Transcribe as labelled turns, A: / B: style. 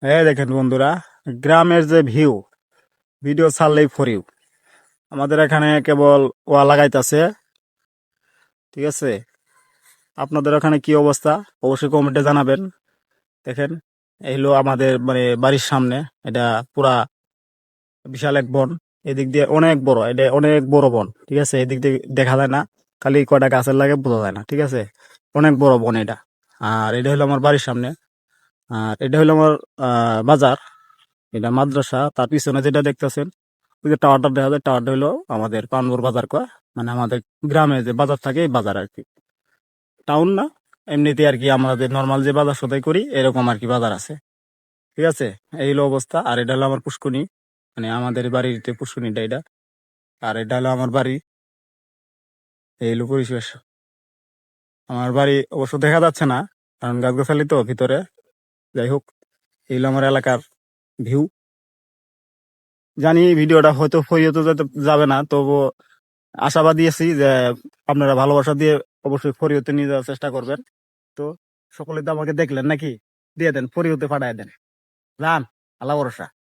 A: এই দেখেন বন্ধুরা, গ্রামের যে ভিউ, ভিডিও ছাড়লেই ফর ইউ। আমাদের এখানে কেবল ওয়া লাগাইতেছে, ঠিক আছে। আপনাদের ওখানে কি অবস্থা অবশ্যই কমেন্টে জানাবেন। দেখেন, এই হলো আমাদের মানে বাড়ির সামনে। এটা পুরা বিশাল এক বন। এদিক দিয়ে অনেক বড়, এটা অনেক বড় বন, ঠিক আছে। এদিক দিয়ে দেখা যায় না, খালি কয়টা গাছের লাগে বোঝা যায় না, ঠিক আছে। অনেক বড় বন এটা। আর এটা হলো আমার বাড়ির সামনে। আর এটা হলো আমার বাজার, এটা মাদ্রাসা। তার পিছনে যেটা দেখতেছেন, ওই যে টাওয়ারটা দেখা যায়, টাওয়ারটা হলো আমাদের পানপুর বাজার কয়, মানে আমাদের গ্রামে যে বাজার থাকে এই বাজার আর কি। টাউন না, এমনিতে আর কি আমাদের নর্মাল যে বাজার সদাই করি এরকম আর কি বাজার আছে, ঠিক আছে। এই হলো অবস্থা। আর এটা হলো আমার পুষ্কুনি, মানে আমাদের বাড়িতে পুষ্কুনিটা এটা। আর এটা হলো আমার বাড়ি, এই হলো পরিবেশ। আমার বাড়ি অবশ্য দেখা যাচ্ছে না, কারণ গাছগাছালি তো ভিতরে। যাই হোক, এই হলো আমার এলাকার ভিউ। জানি ভিডিওটা হয়তো ফরিয়ে যেতে যাবে না, তবু আশাবাদী আছি যে আপনারা ভালোবাসা দিয়ে অবশ্যই ফরিওতে নিয়ে যাওয়ার চেষ্টা করবেন। তো সকলে তো আমাকে দেখলেন নাকি, দিয়ে দেন ফরিওতে পাঠায় দেন। যান, আল্লাহ ভরসা।